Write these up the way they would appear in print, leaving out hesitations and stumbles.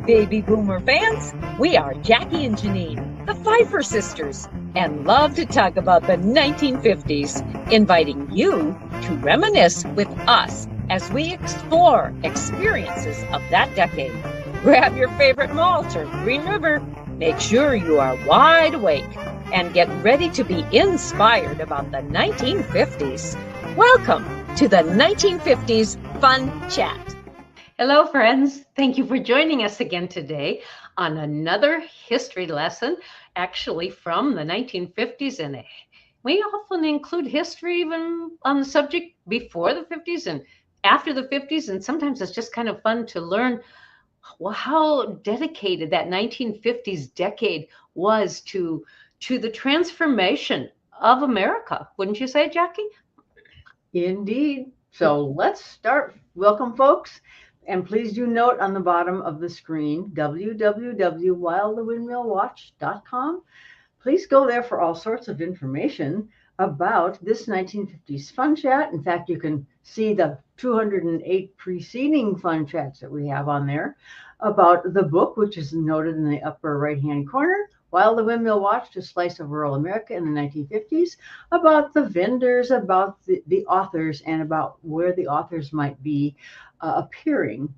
baby boomer fans. We are Jackie and Janine, the Pfeiffer sisters, and love to talk about the 1950s, inviting you to reminisce with us as we explore experiences of that decade. Grab your favorite malt or Green River. Make sure you are wide awake and get ready to be inspired about the 1950s. Welcome to the 1950s Fun Chat. Hello, friends. Thank you for joining us again today on another history lesson, actually from the 1950s. And we often include history even on the subject before the 50s and after the 50s. And sometimes it's just kind of fun to learn how dedicated that 1950s decade was to the transformation of America. Wouldn't you say, Jackie? Indeed. So let's start. Welcome, folks. And please do note on the bottom of the screen, www.whilethewindmillwatch.com. Please go there for all sorts of information about this 1950s Fun Chat. In fact, you can see the 208 preceding Fun Chats that we have on there about the book, which is noted in the upper right-hand corner, While the Windmill Watched, A Slice of Rural America in the 1950s, about the vendors, about the authors, and about where the authors might be appearing.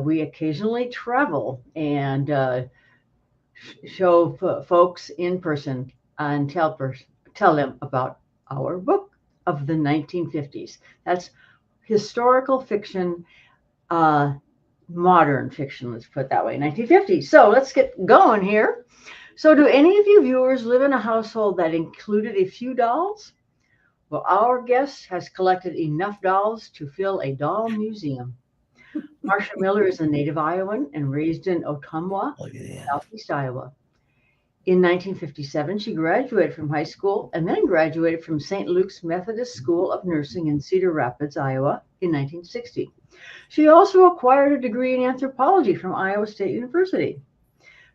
We occasionally travel and show folks in person and tell them about our book of the 1950s. That's historical fiction, modern fiction, let's put it that way, 1950s. So let's get going here. So do any of you viewers live in a household that included a few dolls? Well, our guest has collected enough dolls to fill a doll museum. Marsha Miller is a native Iowan and raised in Ottumwa, Southeast Iowa. In 1957, she graduated from high school and then graduated from St. Luke's Methodist School of Nursing in Cedar Rapids, Iowa in 1960. She also acquired a degree in anthropology from Iowa State University.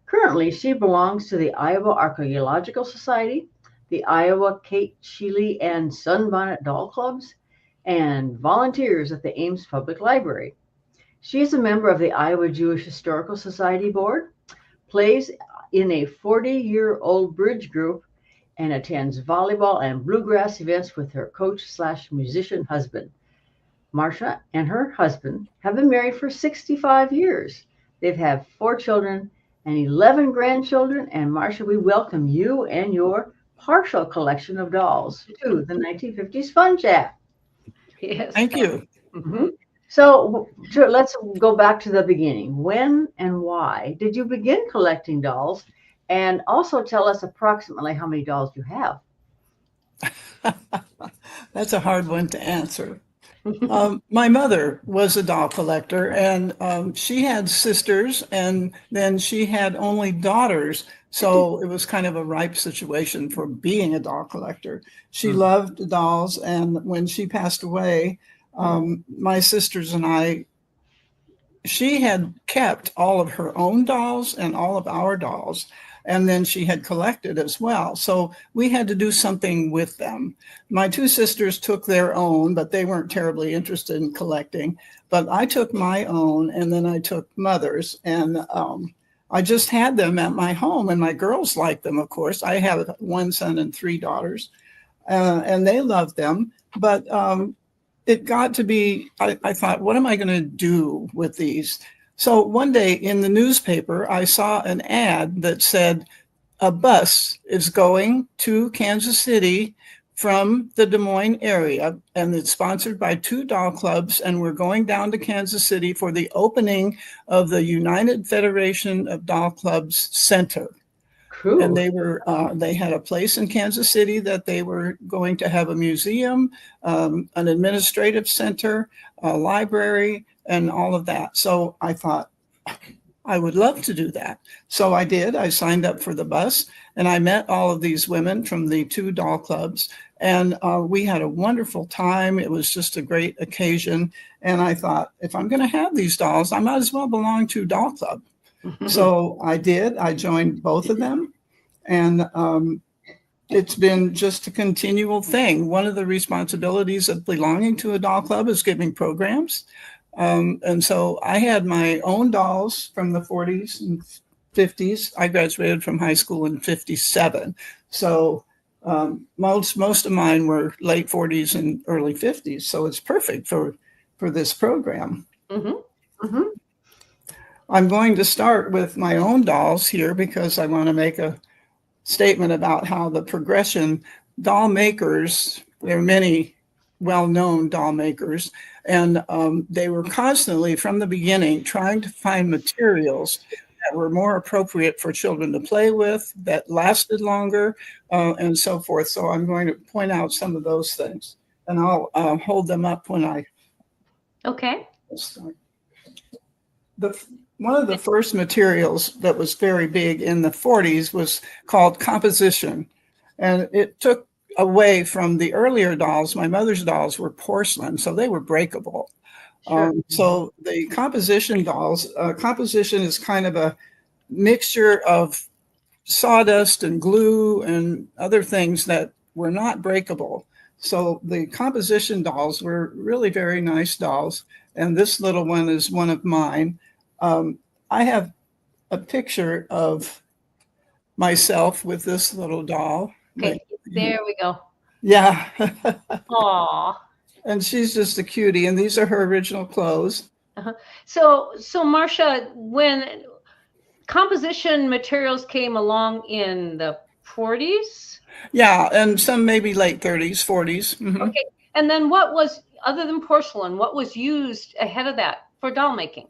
Currently, she belongs to the Iowa Archaeological Society, the Iowa Kate Sheely and Sunbonnet Doll Clubs, and volunteers at the Ames Public Library. She is a member of the Iowa Jewish Historical Society Board, plays in a 40-year-old bridge group, and attends volleyball and bluegrass events with her coach/musician husband. Marsha and her husband have been married for 65 years. They've had 4 children and 11 grandchildren. And Marsha, we welcome you and your partial collection of dolls to the 1950s Fun Chat. Yes. Thank you. Mm-hmm. So let's go back to the beginning. When and why did you begin collecting dolls? And also tell us approximately how many dolls you have. That's a hard one to answer. My mother was a doll collector, and she had sisters, and then she had only daughters. So it was kind of a ripe situation for being a doll collector. She loved dolls, and when she passed away, my sisters and I, she had kept all of her own dolls and all of our dolls, and then she had collected as well. So we had to do something with them. My 2 sisters took their own, but they weren't terribly interested in collecting. But I took my own, and then I took mother's, and I just had them at my home, and my girls liked them, of course. I have 1 son and 3 daughters, and they loved them. But it got to be, I thought, what am I going to do with these? So one day in the newspaper, I saw an ad that said, a bus is going to Kansas City from the Des Moines area, and it's sponsored by 2 doll clubs, and we're going down to Kansas City for the opening of the United Federation of Doll Clubs Center. Cool. And they had a place in Kansas City that they were going to have a museum, an administrative center, a library, and all of that. So I thought, I would love to do that. So I did. I signed up for the bus, and I met all of these women from the 2 doll clubs, and we had a wonderful time. It was just a great occasion. And I thought, if I'm going to have these dolls, I might as well belong to a doll club. So I did. I joined both of them, and it's been just a continual thing. One of the responsibilities of belonging to a doll club is giving programs. And so I had my own dolls from the 40s and 50s. I graduated from high school in 57. So most of mine were late 40s and early 50s. So it's perfect for this program. Mm-hmm. Mm-hmm. I'm going to start with my own dolls here because I want to make a statement about how the progression doll makers, there are many well-known doll makers, and they were constantly from the beginning trying to find materials that were more appropriate for children to play with, that lasted longer, and so forth. So I'm going to point out some of those things, and I'll hold them up when I Okay. start. One of the first materials that was very big in the 40s was called composition. And it took away from the earlier dolls. My mother's dolls were porcelain, so they were breakable. Sure. So the composition dolls, composition is kind of a mixture of sawdust and glue and other things that were not breakable. So the composition dolls were really very nice dolls. And this little one is one of mine. I have a picture of myself with this little doll. Okay. There we go. Yeah. Aw. And she's just a cutie. And these are her original clothes. So Marsha, when composition materials came along in the 40s? Yeah. And some maybe late 30s, 40s. Mm-hmm. Okay. And then what was, other than porcelain, what was used ahead of that for doll making?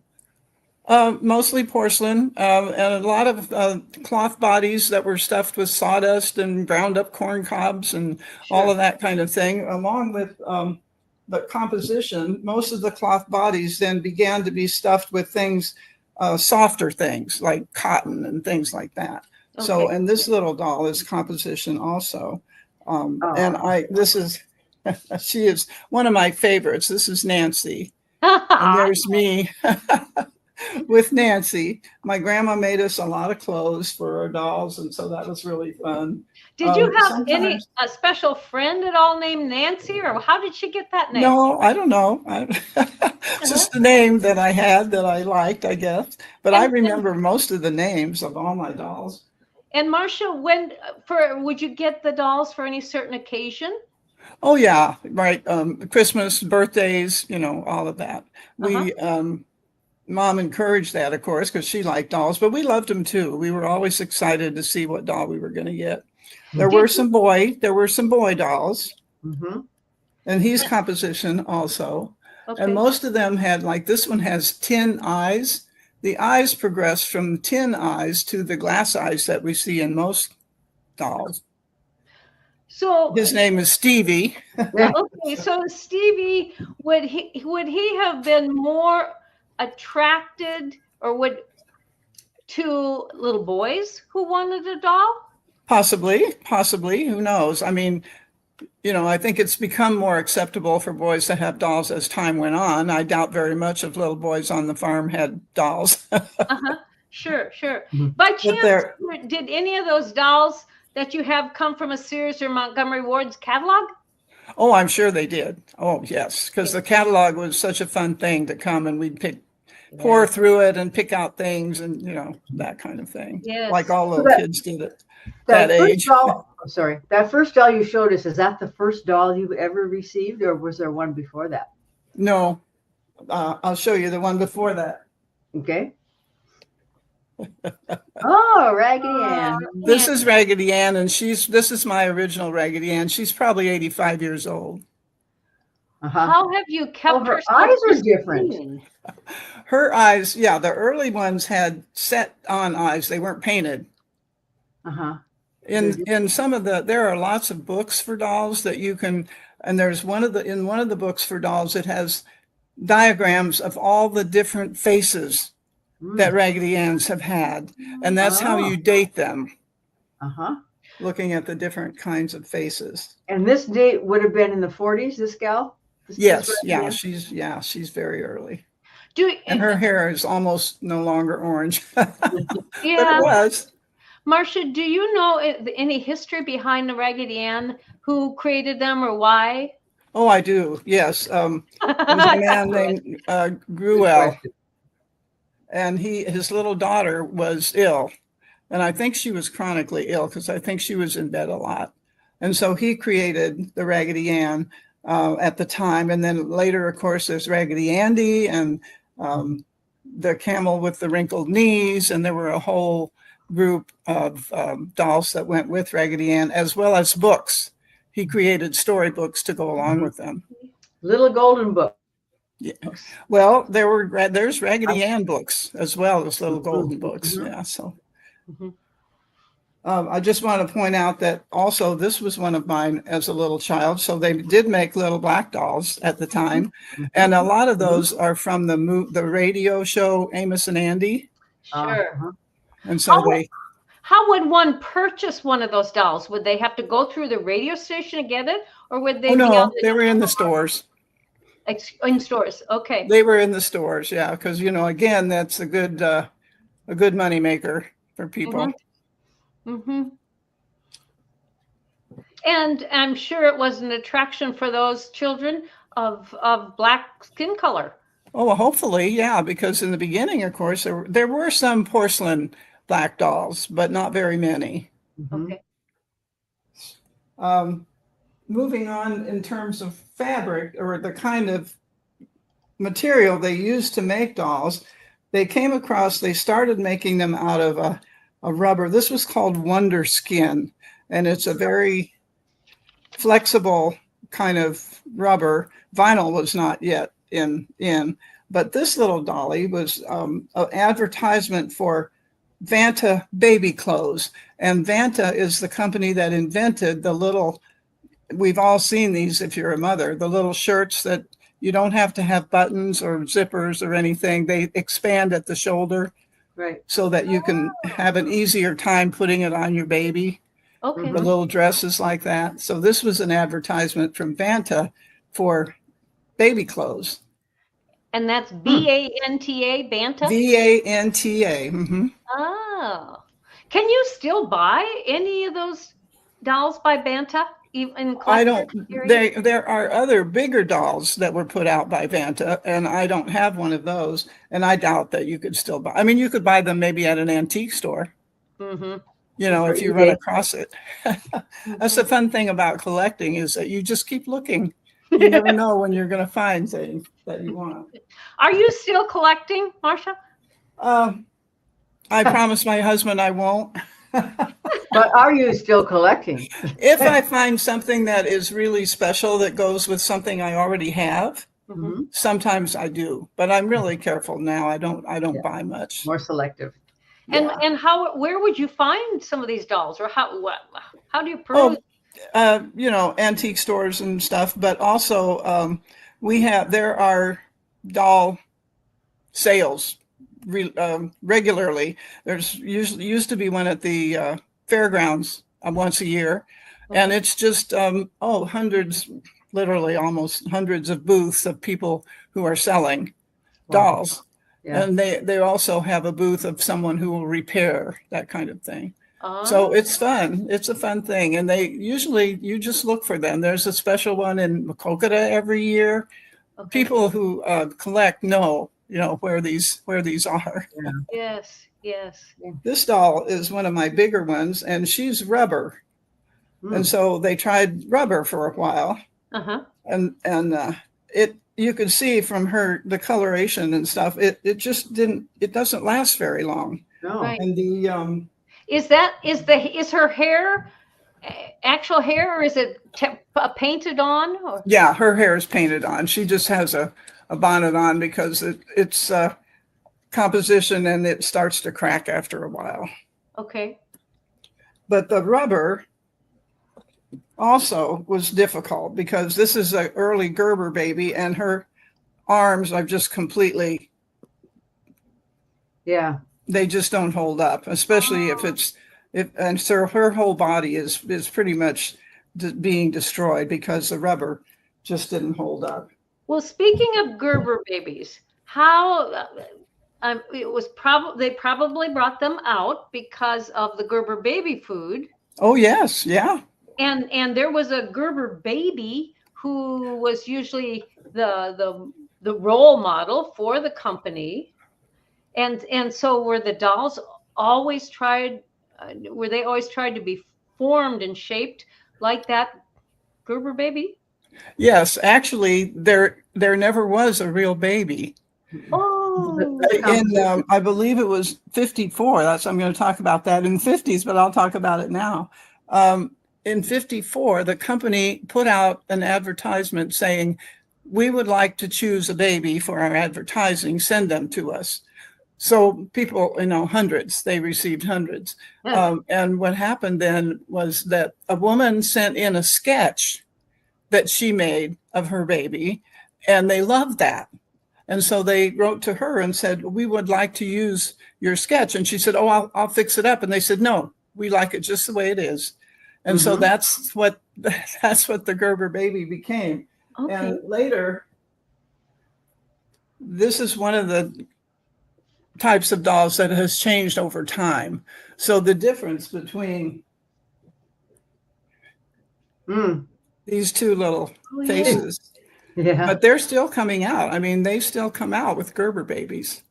Mostly porcelain, and a lot of cloth bodies that were stuffed with sawdust and ground up corn cobs and all of that kind of thing, along with the composition. Most of the cloth bodies then began to be stuffed with things, softer things like cotton and things like that. Okay. So, and this little doll is composition also. And this is, she is one of my favorites. This is Nancy. And there's me. With Nancy. My grandma made us a lot of clothes for our dolls, and so that was really fun. Did you have a special friend at all named Nancy, or how did she get that name? No, I don't know. Just the name that I had that I liked, I guess. But I remember most of the names of all my dolls. And Marsha, would you get the dolls for any certain occasion? Oh yeah, right. Christmas, birthdays, all of that. We Mom encouraged that, of course, because she liked dolls, but we loved them too. We were always excited to see what doll we were going to get. There were some boy dolls, and he's composition also. Okay. And most of them had, like this one has tin eyes. The eyes progressed from tin eyes to the glass eyes that we see in most dolls. So his name is Stevie. Okay, so Stevie, would he have been more attracted to little boys who wanted a doll? Possibly. Who knows? I mean, I think it's become more acceptable for boys to have dolls as time went on. I doubt very much if little boys on the farm had dolls. Sure. By chance, did any of those dolls that you have come from a Sears or Montgomery Ward's catalog? Oh, I'm sure they did. Oh, yes, because the catalog was such a fun thing to come and we'd pour through it and pick out things and, that kind of thing. Yes. Like all the kids did at that age. That first doll you showed us, is that the first doll you ever received, or was there one before that? No, I'll show you the one before that. Okay. Oh, Raggedy Ann. This is Raggedy Ann, and this is my original Raggedy Ann. She's probably 85 years old. How have you kept her eyes are different? Her eyes, the early ones had set on eyes. They weren't painted. In some of there are lots of books for dolls that you can, and there's one of the books for dolls, it has diagrams of all the different faces that Raggedy Anns have had, and that's how you date them. Looking at the different kinds of faces. And this date would have been in the 40s, this gal? Yes, she's very early. And her hair is almost no longer orange. But it was. Marsha, do you know any history behind the Raggedy Ann? Who created them or why? Oh, I do. Yes. There was a man named Gruel, and his little daughter was ill. And I think she was chronically ill because I think she was in bed a lot. And so he created the Raggedy Ann at the time. And then later, of course, there's Raggedy Andy and the camel with the wrinkled knees. And there were a whole group of dolls that went with Raggedy Ann, as well as books. He created storybooks to go along with them. Little golden book. Yeah. Well, there's Raggedy Ann books as well as little golden books. Yeah. So I just want to point out that also this was one of mine as a little child. So they did make little black dolls at the time, and a lot of those are from the radio show Amos and Andy. Sure. And so How would one purchase one of those dolls? Would they have to go through the radio station to get it, or would they? Oh no, they were in the stores. In stores, okay. They were in the stores, yeah, because again, that's a good money maker for people. And I'm sure it was an attraction for those children of black skin color. Oh, well, hopefully, yeah, because in the beginning, of course, there were some porcelain black dolls, but not very many. Okay. Moving on in terms of fabric or the kind of material they used to make dolls, they started making them out of a rubber. This was called Wonder Skin, and it's a very flexible kind of rubber. Vinyl was not yet in, but this little dolly was an advertisement for Vanta baby clothes. And Vanta is the company that invented the little, we've all seen these if you're a mother, the little shirts that you don't have to have buttons or zippers or anything. They expand at the shoulder, right, so that you can have an easier time putting it on your baby. Okay. The little dresses like that. So this was an advertisement from Vanta for baby clothes. And that's B-A-N-T-A, Banta? V-A-N-T-A. Mm-hmm. Oh. Can you still buy any of those dolls by Banta? I don't. There are other bigger dolls that were put out by Vanta, and I don't have one of those. And I doubt that you could still buy. I mean, you could buy them maybe at an antique store. If you run across it. That's the fun thing about collecting, is that you just keep looking. You never know when you're going to find things that you want. Are you still collecting, Marsha? I promise my husband I won't. But are you still collecting? If I find something that is really special that goes with something I already have, sometimes I do. But I'm really careful now. I don't buy much. More selective. And where would you find some of these dolls, or how do you prove? Antique stores and stuff, but also there are doll sales regularly. There's used to be one at the fairgrounds once a year, and it's just hundreds, literally almost hundreds of booths of people who are selling dolls. Yeah. And they also have a booth of someone who will repair that kind of thing. So it's fun. It's a fun thing. And you just look for them. There's a special one in Makokata every year. Okay. People who collect know where these are. Yeah. Yes. This doll is one of my bigger ones, and she's rubber. And so they tried rubber for a while. And you could see from the coloration and stuff, it doesn't last very long. No. Right. And is her hair actual hair, or is it painted on? Or? Yeah, her hair is painted on. She just has a bonnet on because it's composition, and it starts to crack after a while. Okay. But the rubber also was difficult because this is an early Gerber baby, and her arms are just completely, they just don't hold up, especially and so her whole body is pretty much being destroyed because the rubber just didn't hold up. Well, speaking of Gerber babies, how they probably brought them out because of the Gerber baby food. Oh yes, yeah. And there was a Gerber baby who was usually the role model for the company. And so were the dolls always tried, were they always tried to be formed and shaped like that Gerber baby? Yes, actually, there never was a real baby. Oh, I believe it was 54. I'm going to talk about that in the 50s, but I'll talk about it now. In 54, the company put out an advertisement saying, we would like to choose a baby for our advertising, send them to us. So people, hundreds, they received hundreds. And what happened then was that a woman sent in a sketch that she made of her baby, and they loved that. And so they wrote to her and said, we would like to use your sketch. And she said, oh, I'll fix it up. And they said, no, we like it just the way it is. And so that's what the Gerber baby became. Okay. And later, this is one of the types of dolls that has changed over time. So the difference between these two little faces, but they're still coming out. I mean, they still come out with Gerber babies.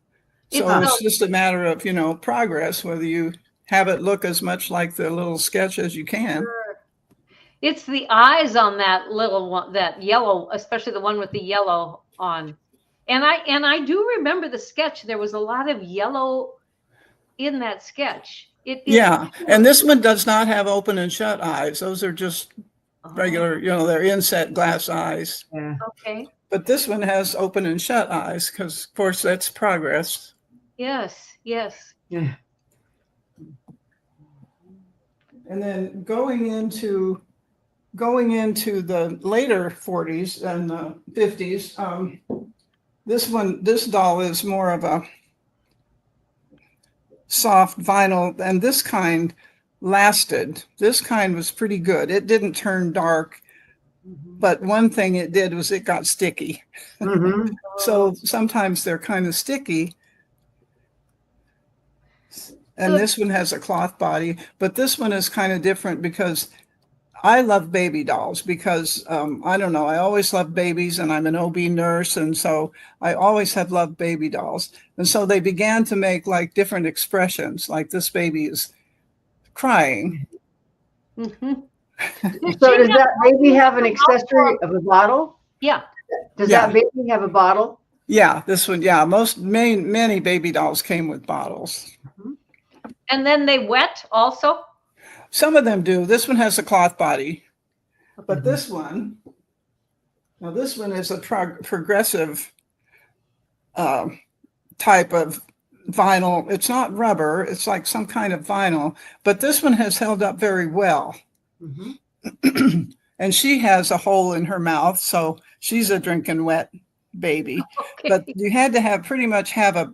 So it's just a matter of, progress, whether you have it look as much like the little sketch as you can. Sure. It's the eyes on that little one, that yellow, especially the one with the yellow on. And I do remember the sketch. There was a lot of yellow in that sketch. And this one does not have open and shut eyes. Those are just regular, they're inset glass eyes. Yeah. Okay. But this one has open and shut eyes because, of course, that's progress. Yes. Yes. Yeah. And then going into the later 40s and 50s, this doll is more of a soft vinyl, and this kind lasted. This kind was pretty good. It didn't turn dark, but one thing it did was it got sticky. So sometimes they're kind of sticky. And this one has a cloth body, but this one is kind of different because I love baby dolls because, I don't know, I always love babies and I'm an OB nurse. And so I always have loved baby dolls. And so they began to make like different expressions, like this baby is crying. So does that baby have an accessory of a bottle? Yeah. Does that baby have a bottle? Yeah, this one. Yeah, many baby dolls came with bottles. And then they wet also? Some of them do. This one has a cloth body, but this one is a progressive type of vinyl. It's not rubber. It's like some kind of vinyl, but this one has held up very well. And she has a hole in her mouth, so she's a drinking wet baby. Okay. But you had to pretty much have a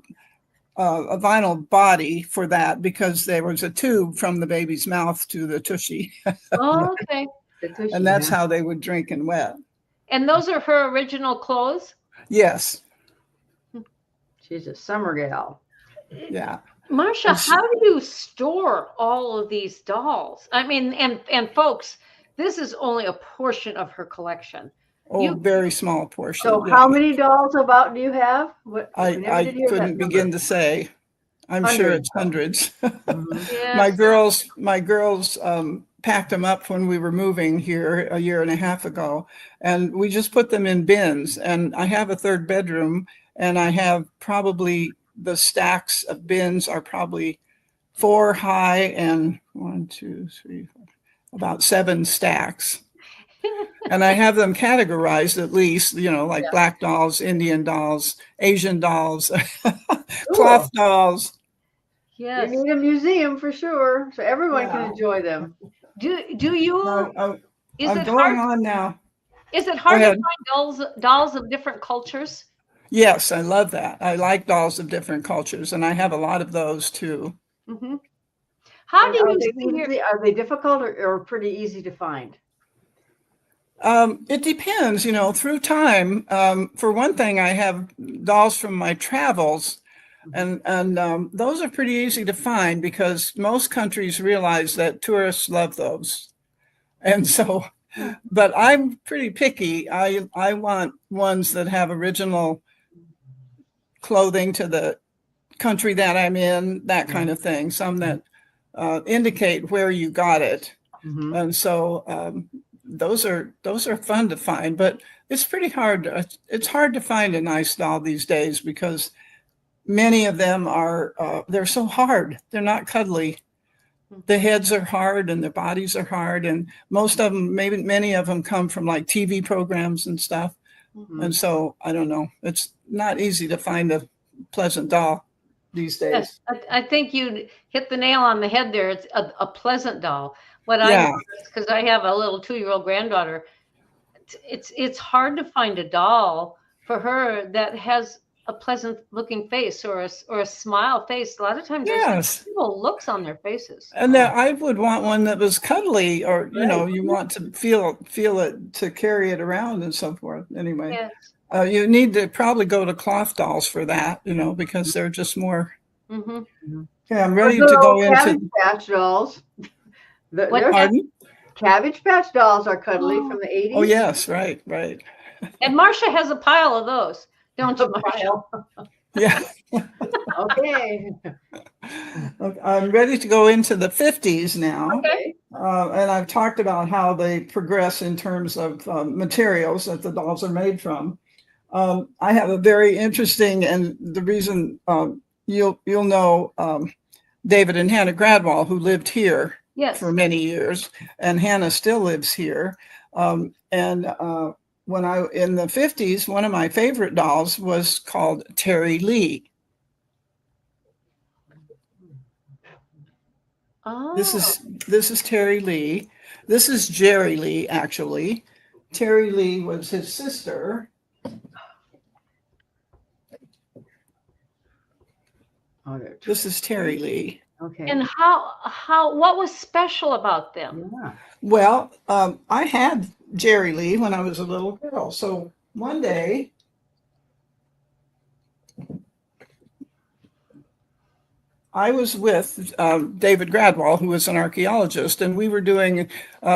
vinyl body for that because there was a tube from the baby's mouth to the tushy. Oh, okay. And that's how they would drink and wet. And those are her original clothes? Yes. She's a summer gal. Yeah. Marsha, how do you store all of these dolls? I mean, and folks, this is only a portion of her collection. Oh, very small portion. So how many dolls about do you have? I couldn't begin to say. I'm sure it's hundreds. Yes. My girls packed them up when we were moving here a year and a half ago, and we just put them in bins. And I have a third bedroom, and I have probably the stacks of bins are probably 4 high and 1, 2, 3, 4, about 7 stacks. And I have them categorized at least, like black dolls, Indian dolls, Asian dolls, cloth dolls. Yes. You need a museum for sure, so everyone can enjoy them. Do you? I'm going on now. Is it hard to find dolls of different cultures? Yes, I love that. I like dolls of different cultures, and I have a lot of those too. How do you? Are they difficult or pretty easy to find? It depends, through time. For one thing, I have dolls from my travels, and those are pretty easy to find because most countries realize that tourists love those. And so But I'm pretty picky. I want ones that have original clothing to the country that I'm in, that kind of thing. Some that indicate where you got it. And so those are fun to find, but it's pretty hard. It's hard to find a nice doll these days because many of them are, they're so hard. They're not cuddly. The heads are hard and the bodies are hard. And most of them, maybe many of them come from like TV programs and stuff. And so I don't know. It's not easy to find a pleasant doll these days. Yes, I think you hit the nail on the head there. It's a pleasant doll. What I noticed, because I have a little 2-year-old granddaughter, it's hard to find a doll for her that has a pleasant looking face or a smile face. A lot of times there's little looks on their faces. And I would want one that was cuddly, or you know, you want to feel it to carry it around and so forth. Anyway, you need to probably go to cloth dolls for that, you know, because they're just more. Okay, I'm ready to go into Cabbage Patch dolls. Pardon? Cabbage Patch dolls are cuddly from the 80s. Oh yes, right. And Marsha has a pile of those, don't you, Marsha? Yeah. Okay. I'm ready to go into the 50s now. Okay. And I've talked about how they progress in terms of materials that the dolls are made from. I have a very interesting, and the reason you'll know David and Hannah Gradwell, who lived here for many years, and Hannah still lives here. When in the 50s, one of my favorite dolls was called Terry Lee. Oh. This is Terry Lee. This is Jerry Lee, actually. Terry Lee was his sister. This is Terry Lee. Okay. And what was special about them? Well, I had Jerry Lee when I was a little girl. So one day, I was with David Gradwell, who was an archaeologist, and we were doing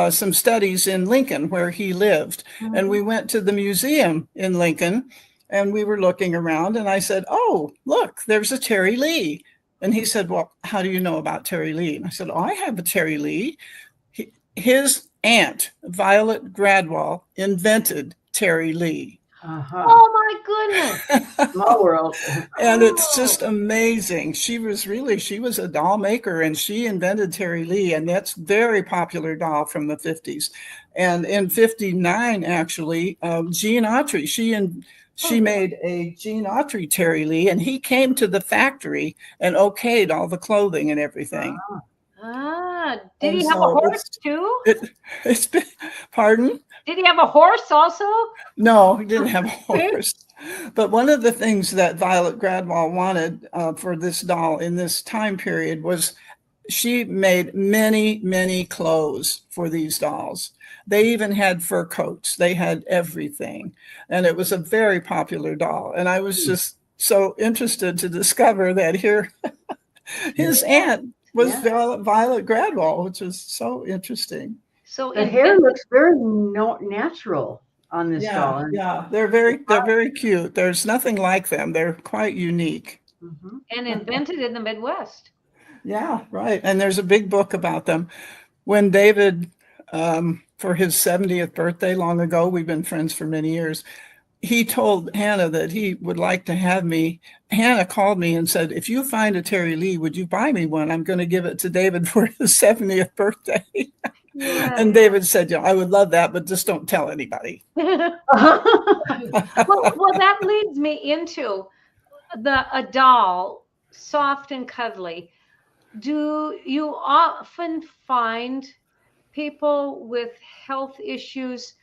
some studies in Lincoln where he lived. And we went to the museum in Lincoln and we were looking around, and I said, "Oh, look, there's a Terry Lee." And he said, "Well, how do you know about Terry Lee?" And I said, "Oh, I have a Terry Lee." His aunt, Violet Gradwell, invented Terry Lee. Oh my goodness. Small world. And it's just amazing. She was a doll maker, and she invented Terry Lee, and that's very popular doll from the 50s. And in 59, actually, Gene Autry, she made a Gene Autry Terry Lee, and he came to the factory and okayed all the clothing and everything. Did he have a horse too? Pardon? Did he have a horse also? No, he didn't have a horse. But one of the things that Violet Gradwell wanted for this doll in this time period was she made many, many clothes for these dolls. They even had fur coats. They had everything. And it was a very popular doll. And I was just so interested to discover that here his aunt was Violet Gradwell, which was so interesting. So the hair looks very natural on this doll. Yeah, they're very cute. There's nothing like them. They're quite unique. And invented in the Midwest. Yeah, right. And there's a big book about them. When David, for his 70th birthday long ago, we've been friends for many years, he told Hannah that he would like to have me. Hannah called me and said, "If you find a Terry Lee, would you buy me one? I'm going to give it to David for his 70th birthday." And David said, "I would love that, but just don't tell anybody." well, that leads me into a doll, soft and cuddly. Do you often find people with health issues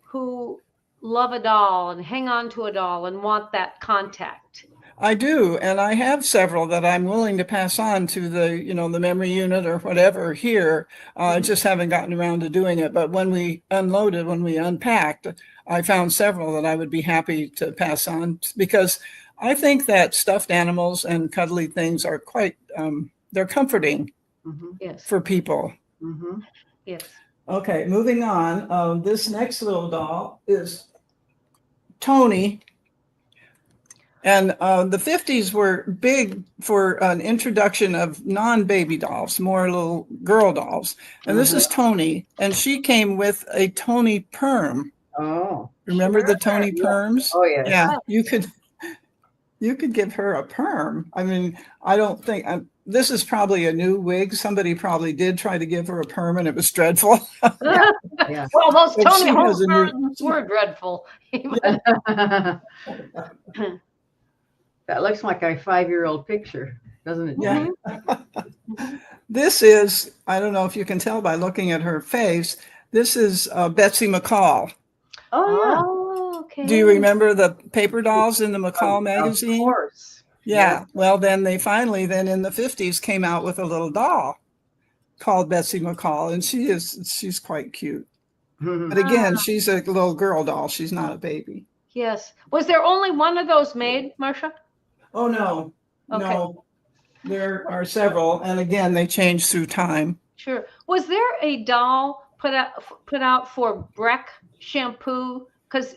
who love a doll and hang on to a doll and want that contact? I do, and I have several that I'm willing to pass on to the memory unit or whatever here. I just haven't gotten around to doing it. But when we unpacked, I found several that I would be happy to pass on, because I think that stuffed animals and cuddly things are quite they're comforting for people. Yes. Okay, moving on. This next little doll is Toni. And the 50s were big for an introduction of non-baby dolls, more little girl dolls. And this is Toni, and she came with a Toni perm. Oh, Remember the sure. Toni perms? Oh, yes. Yeah, you could give her a perm. I mean, I don't think this is probably a new wig. Somebody probably did try to give her a perm, and it was dreadful. Yeah. Well, those But Toni she has a new- perms were dreadful. That looks like a 5-year-old picture, doesn't it? Yeah. This is, I don't know if you can tell by looking at her face, this is Betsy McCall. Oh, okay. Do you remember the paper dolls in the McCall yeah. magazine? Of course. Yeah. Well, then they finally, then in the 50s, came out with a little doll called Betsy McCall, and she's quite cute. Mhm. But again, she's a little girl doll. She's not a baby. Yes. Was there only one of those made, Marsha? Oh, no. Okay. No. There are several. And again, they change through time. Sure. Was there a doll put out for Breck shampoo? Because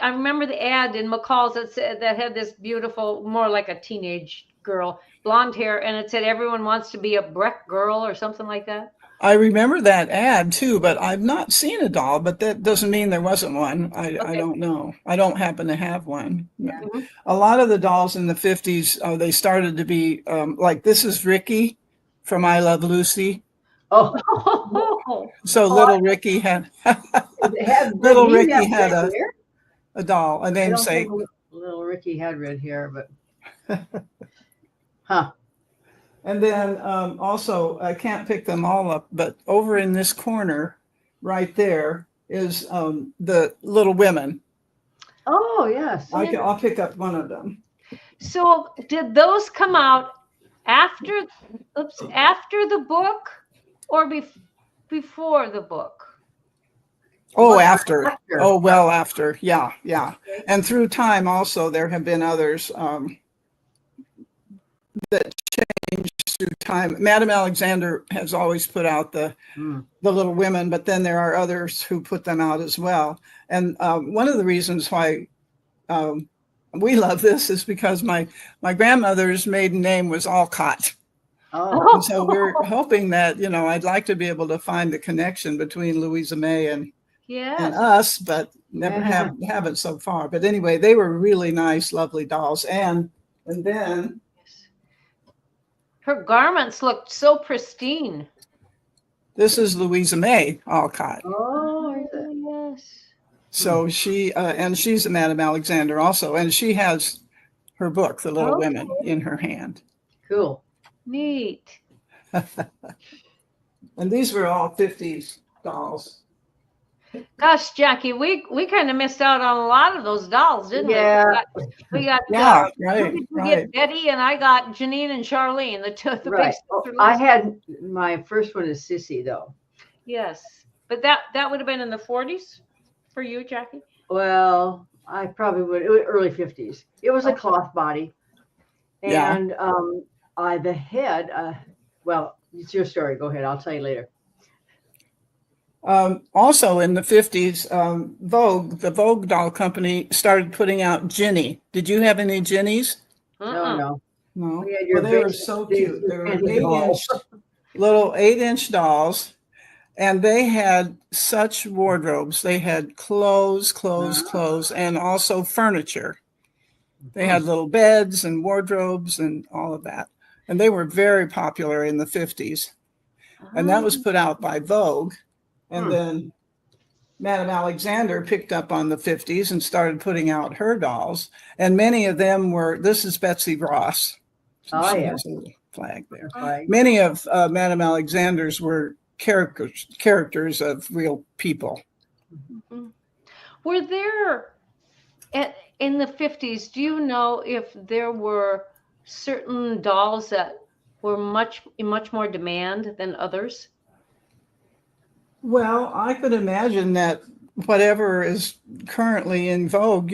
I remember the ad in McCall's that had this beautiful, more like a teenage girl, blonde hair, and it said everyone wants to be a Breck girl or something like that. I remember that ad too, but I've not seen a doll, but that doesn't mean there wasn't one. I don't know. I don't happen to have one. Mhm. A lot of the dolls in the 50s, they started to be like this is Ricky from I Love Lucy. Oh, So little Ricky had little Ricky had a doll, a namesake. Little Ricky had red hair, but huh. And then also, I can't pick them all up, but over in this corner right there is the Little Women. Oh, yes. I'll pick up one of them. So did those come out after the book or before the book? Oh, after. Oh, well, after. Yeah, yeah. And through time also, there have been others that changed through time. Madame Alexander has always put out the Little Women, but then there are others who put them out as well. And one of the reasons why we love this is because my grandmother's maiden name was Alcott. Oh. And so we're hoping that, I'd like to be able to find the connection between Louisa May and us, but never haven't so far. But anyway, they were really nice, lovely dolls. And then her garments looked so pristine. this is Louisa May Alcott. Oh, is it? Yes. So she, and she's a Madame Alexander also, and she has her book, The Little Women, in her hand. Cool. Neat. And these were all 50s dolls. Gosh, Jackie, we kind of missed out on a lot of those dolls, didn't we? We got right. Get Betty, and I got Janine and Charlene, the Right. big I had my first one is Sissy though. Yes, but that would have been in the 40s for you, Jackie. Well, I probably would. It was early 50s. It was a cloth body, and the head. Well, it's your story. Go ahead. I'll tell you later. Also in the 50s, Vogue, the Vogue doll company, started putting out Ginny. Did you have any Ginnies? No. No. Well, they were so cute. They were 8-inch, little 8-inch dolls, and they had such wardrobes. They had clothes, and also furniture. They had little beds and wardrobes and all of that. And they were very popular in the 50s. And that was put out by Vogue. And then Madame Alexander picked up on the 50s and started putting out her dolls. And many of them were, this is Betsy Ross. Oh, She yeah. has a little flag there. Right. Many of Madame Alexander's were characters of real people. Were there, in the 50s, do you know if there were certain dolls that were in much more demand than others? Well, I could imagine that whatever is currently in vogue,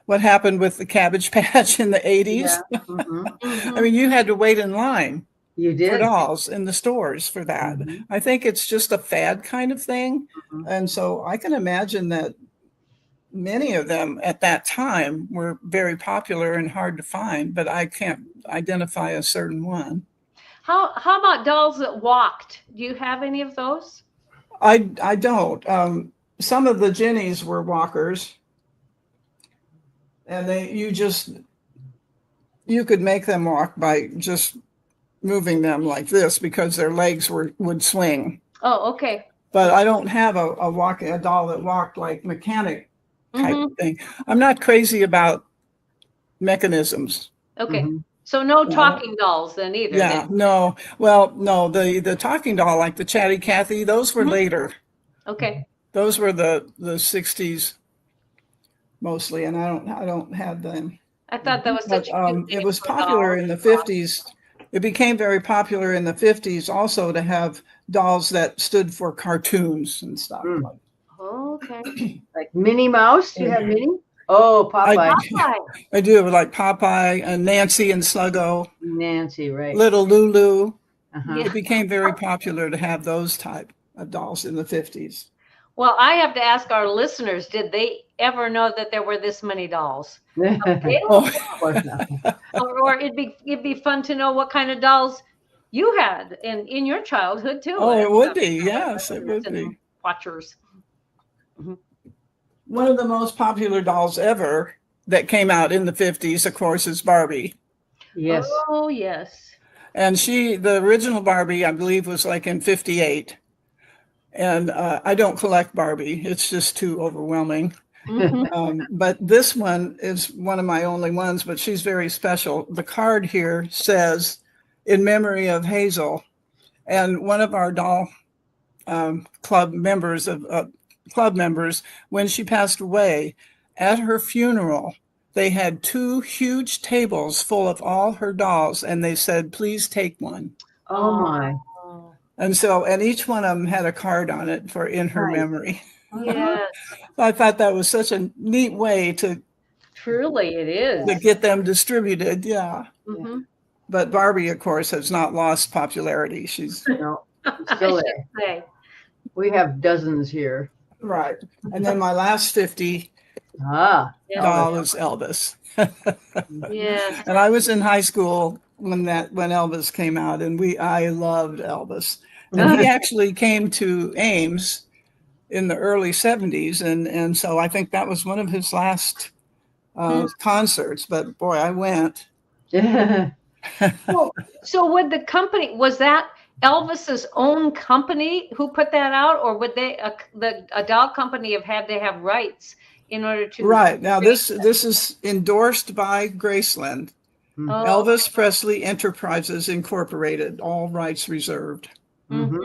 what happened with the Cabbage Patch in the 80s. Yeah. I mean, you had to wait in line You for did. dolls in the stores for that. Mhm. I think it's just a fad kind of thing. Mhm. And so I can imagine that many of them at that time were very popular and hard to find, but I can't identify a certain one. How about dolls that walked? Do you have any of those? I don't. Some of the Jennies were walkers, and you could make them walk by just moving them like this because their legs would swing. Oh, okay. But I don't have a doll that walked like mechanic type Mhm. of thing. I'm not crazy about mechanisms. Okay. Mhm. So no Yeah. talking dolls then either. Yeah, no. Well, no, the talking doll like the Chatty Cathy, those were Mhm. later. Okay. Those were the 60s mostly, and I don't have them. I thought that was But such a cute it name was for a popular doll. in the 50s. It became very popular in the 50s also to have dolls that stood for cartoons and stuff. Mm. Like, Okay. Like Minnie Mouse. Do you have Minnie? Oh, Popeye. I do, like Popeye and Nancy and Sluggo, Nancy, right. Little Lulu. Uh-huh. Yeah. It became very popular to have those type of dolls in the 50s. Well, I have to ask our listeners, did they ever know that there were this many dolls? Okay. Oh, Of course not. Or it'd be fun to know what kind of dolls you had in your childhood too. oh, it would be. Our Yes, it would listeners and be. watchers. One of the most popular dolls ever that came out in the 50s, of course, is Barbie. Yes. Oh, yes. And the original Barbie, I believe, was like in 58. And I don't collect Barbie. It's just too overwhelming. Mhm. But this one is one of my only ones, but she's very special. The card here says, in memory of Hazel. And one of our doll club members, when she passed away, at her funeral, they had 2 huge tables full of all her dolls, and they said, please take one. Oh my. Oh, And each one of them had a card on it in her Nice. memory. yes, I thought that was such a neat way to truly it is. get them distributed. Yeah. Mhm. But Barbie, of course, has not lost popularity. She's No, it's I still should there. say. We have dozens here. right. And then my last 50 Ah. Yes. doll is Elvis. Yes. And I was in high school when Elvis came out, and I loved Elvis. And he actually came to Ames in the early 70s, and so I think that was one of his last concerts. But boy, I went. So would the company, was that Elvis's own company who put that out, or would a doll company have rights in order to? Right. Now this is endorsed by Graceland. Oh, Elvis Presley Enterprises Incorporated, all rights reserved. Mhm.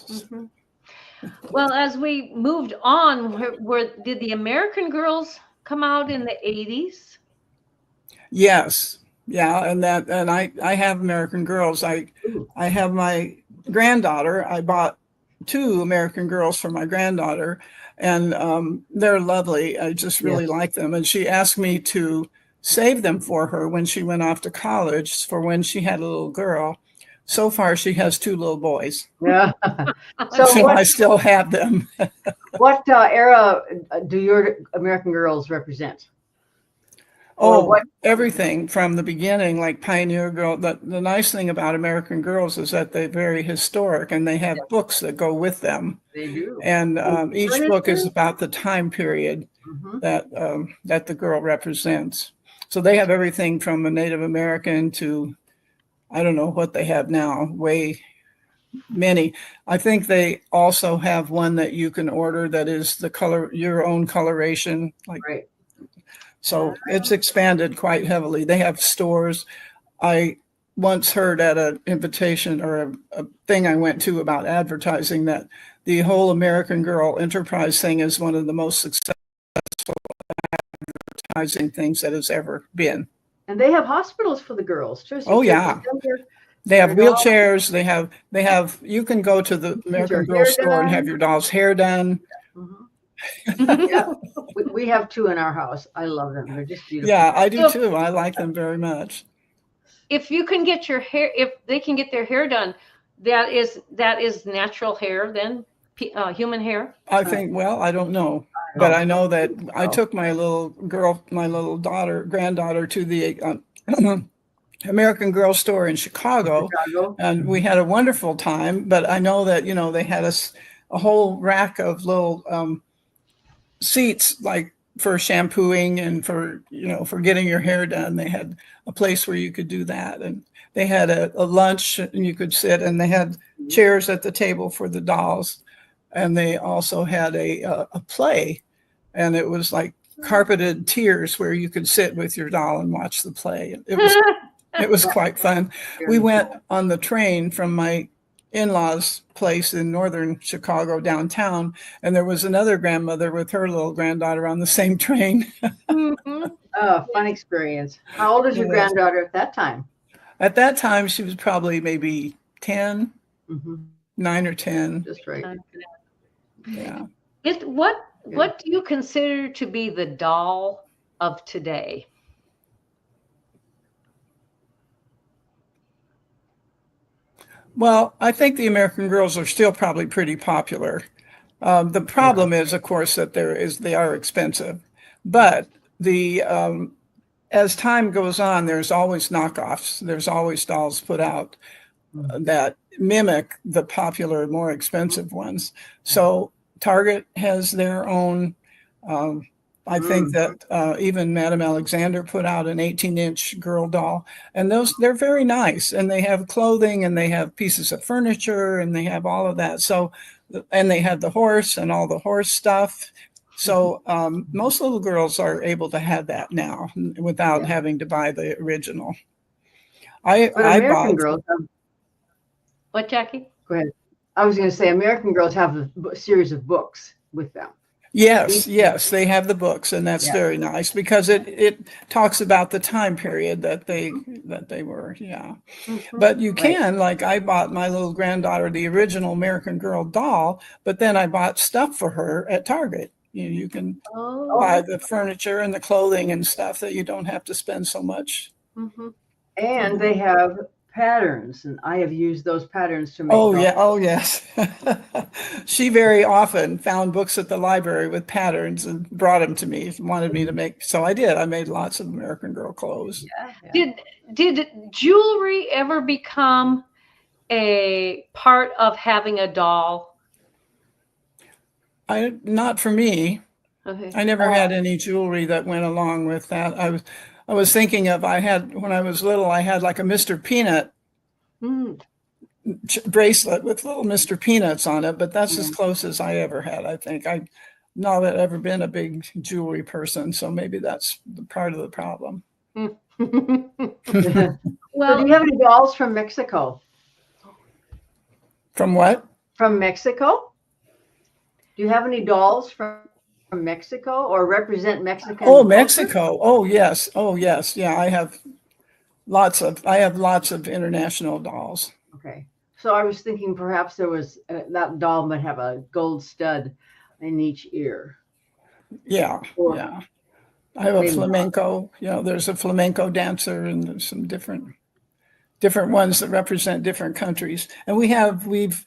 mhm. Well, as we moved on, did the American Girls come out in the 80s? Yes. Yeah, and I have American Girls. I have my granddaughter. I bought 2 American Girls for my granddaughter, and they're lovely. I just really like them. And she asked me to save them for her when she went off to college for when she had a little girl. So far, she has 2 little boys. Yeah. So I still have them. What era do your American Girls represent? Oh, everything from the beginning, like Pioneer Girl. The nice thing about American Girls is that they're very historic, and they have books that go with them. They do. And each book is about the time period that the girl represents. So they have everything from a Native American to, I don't know what they have now, way many. I think they also have one that you can order that is your own coloration. Right. So it's expanded quite heavily. They have stores. I once heard at an invitation or a thing I went to about advertising that the whole American Girl enterprise thing is one of the most successful advertising things that has ever been. And they have hospitals for the girls too. So they have wheelchairs. They have. You can go to the American Girl store and have your doll's hair done. Yeah. We have 2 in our house. I love them. They're just beautiful. Yeah, I do too. I like them very much. if you can get your hair, if they can get their hair done, that is natural hair then, human hair. I think, well, I don't know, but I know that I took my little granddaughter to the American Girl store in Chicago, and we had a wonderful time. But I know that, they had a whole rack of little seats, like for shampooing and for getting your hair done. They had a place where you could do that, and they had a lunch and you could sit, and they had chairs at the table for the dolls, and they also had a play, and it was like carpeted tiers where you could sit with your doll and watch the play. It was quite fun. We went on the train from my in-laws' place in northern Chicago downtown, and there was another grandmother with her little granddaughter on the same train. Oh, fun experience. How old is your granddaughter at that time? At that time, she was probably maybe 10, 9 or 10. Just right. Yeah. What do you consider to be the doll of today? Well, I think the American Girls are still probably pretty popular. The problem is, of course, that they are expensive, but as time goes on, there's always knockoffs. There's always dolls put out that mimic the popular, more expensive ones. So Target has their own. I think that even Madame Alexander put out an 18-inch girl doll, and they're very nice, and they have clothing, and they have pieces of furniture, and they have all of that. So, and they have the horse and all the horse stuff. So most little girls are able to have that now without having to buy the original. American Girls have, what, Jackie? Go ahead. I was going to say American Girls have a series of books with them. Yes, they have the books, and that's very nice because it talks about the time period that they were. Yeah, but you can, like, I bought my little granddaughter the original American Girl doll, but then I bought stuff for her at Target. You can buy the furniture and the clothing and stuff that you don't have to spend so much. And they have patterns, and I have used those patterns to make. Oh yes. She very often found books at the library with patterns and brought them to me, wanted me to make. So I did. I made lots of American Girl clothes. Did jewelry ever become a part of having a doll? Not for me. Okay. I never had any jewelry that went along with that. I was thinking of, when I was little, I had like a Mr. Peanut bracelet with little Mr. Peanuts on it, but that's as close as I ever had, I think. I've not ever been a big jewelry person, so maybe that's part of the problem. Well, so do you have any dolls from Mexico? From what? From Mexico? Do you have any dolls from Mexico or represent Mexican culture? Mexico. Oh yes. Yeah, I have lots of international dolls. Okay. So I was thinking perhaps there was that doll might have a gold stud in each ear. Yeah. I have a flamenco, there's a flamenco dancer, and there's some different ones that represent different countries. And we've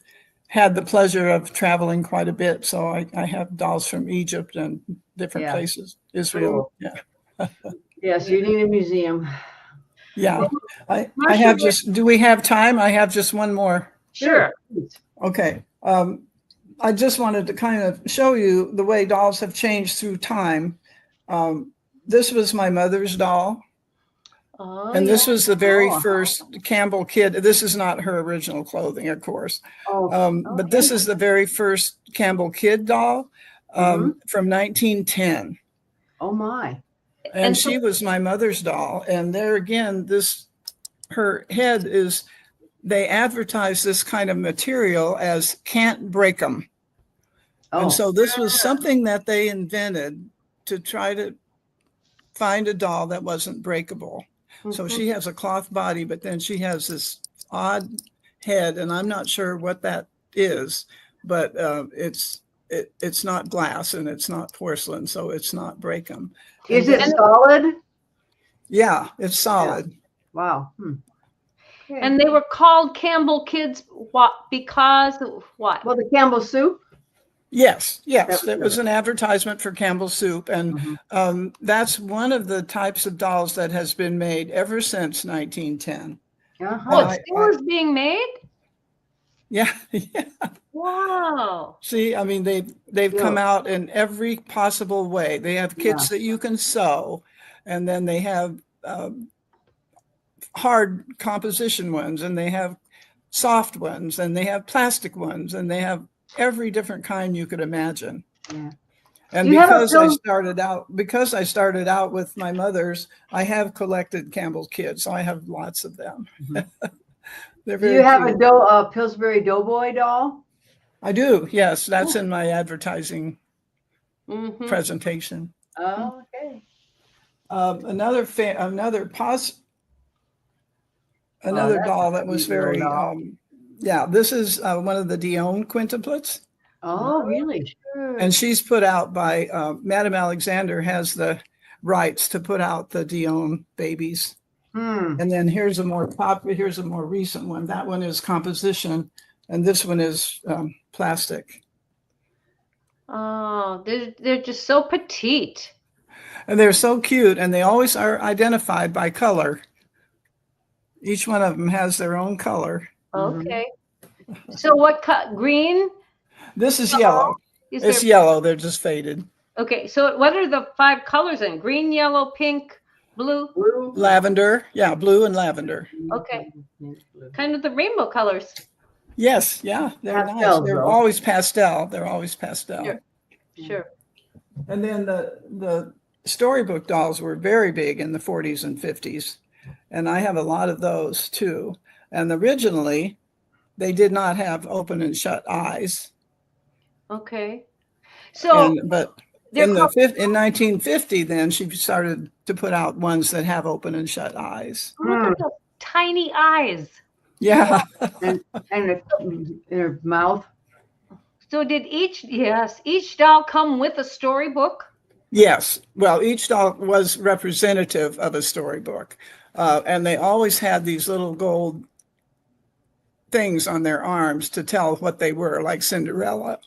had the pleasure of traveling quite a bit. So I have dolls from Egypt and different places, Israel. Cool. Yeah. Yes, you need a museum. Yeah. I have do we have time? I have just one more. Sure. Okay. I just wanted to kind of show you the way dolls have changed through time. This was my mother's doll. And this was the very first Campbell Kid. This is not her original clothing, of course. But this is the very first Campbell Kid doll from 1910. Oh, my. And she was my mother's doll. And there again, her head is, they advertise this kind of material as can't break them. And so this was something that they invented to try to find a doll that wasn't breakable. So she has a cloth body, but then she has this odd head, and I'm not sure what that is, but it's not glass and it's not porcelain, so it's not break 'em. Is it solid? Yeah, it's solid. Wow. Okay. And they were called Campbell Kids because what? Well, the Campbell Soup. Yes, That it was an advertisement for Campbell Soup, and Mhm. that's one of the types of dolls that has been made ever since 1910. Oh, it still is being made? Yeah. Wow. See, I mean, they've come out in every possible way. They have kits that you can sew, and then they have hard composition ones, and they have soft ones, and they have plastic ones, and they have every different kind you could imagine. Yeah. And because I started out with my mother's, I have collected Campbell Kids, so I have lots of them. They're very Do you have cute. a Pillsbury Doughboy doll? I do, yes. That's in my advertising presentation. Oh, okay. Another doll that was very, this is one of the Dion quintuplets. Oh, really? And she's put out by Madame Alexander has the rights to put out the Dion babies. And then here's a more recent one. That one is composition, and this one is plastic. Oh, they're just so petite. And they're so cute, and they always are identified by color. Each one of them has their own color. Okay. So what green? This is yellow. It's yellow. They're just faded. Okay. So what are the 5 colors in? Green, yellow, pink, blue? Lavender. Yeah, blue and lavender. Okay. Kind of the rainbow colors. Yes. Yeah. They're Pastel, nice. They're though. always pastel. They're always pastel. Sure. And then the storybook dolls were very big in the 40s and 50s. And I have a lot of those too. And originally, they did not have open and shut eyes. Okay. So, but in 1950, then she started to put out ones that have open and shut eyes. Look at those tiny eyes. Yeah. and in her mouth. So did each doll come with a storybook? Yes. Well, each doll was representative of a storybook. And they always had these little gold things on their arms to tell what they were, like Cinderella.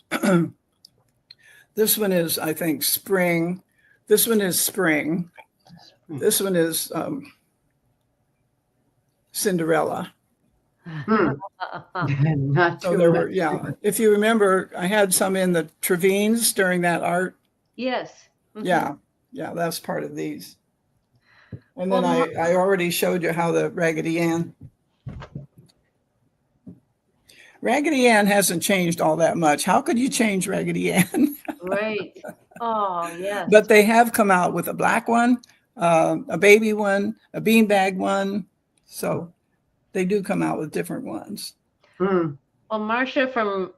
This one is, I think, spring. This one is spring. This one is Cinderella. Not so there were, if you remember, I had some in the Trevines during that art. Yes. Yeah, that's part of these. And then I already showed you how the Raggedy Ann. Raggedy Ann hasn't changed all that much. How could you change Raggedy Ann? Right. Oh, yes. But they have come out with a black one, a baby one, a beanbag one. So they do come out with different ones. Well, Marsha, from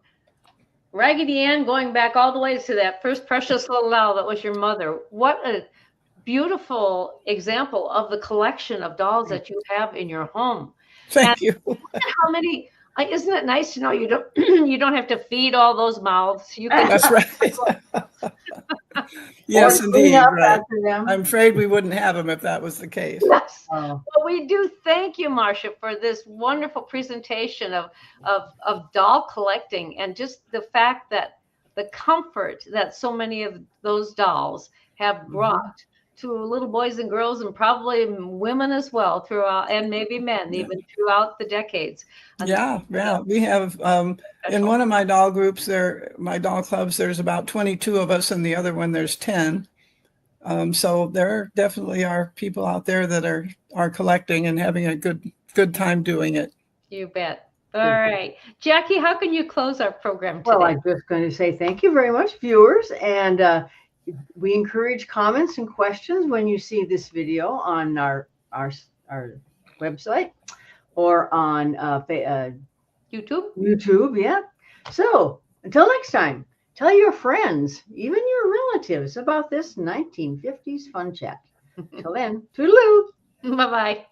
Raggedy Ann going back all the way to that first precious little doll that was your mother, what a beautiful example of the collection of dolls that you have in your home. Thank you. How many? Isn't it nice to know you don't you don't have to feed all those mouths? You can. That's right. Yes, indeed. Right. I'm afraid we wouldn't have them if that was the case. Yes. Well, we do thank you, Marsha, for this wonderful presentation of doll collecting, and just the fact that the comfort that so many of those dolls have brought to little boys and girls, and probably women as well, throughout, and maybe men even throughout the decades. Yeah. We have in one of my doll groups my doll clubs, there's about 22 of us, and the other one there's 10. So there definitely are people out there that are collecting and having a good time doing it. You bet. All right, Jackie, how can you close our program today? Well, I'm just going to say thank you very much, viewers, and we encourage comments and questions when you see this video on our website or on YouTube. Yeah. So until next time, tell your friends, even your relatives, about this 1950s fun chat. Till then, toodaloo. Bye-bye.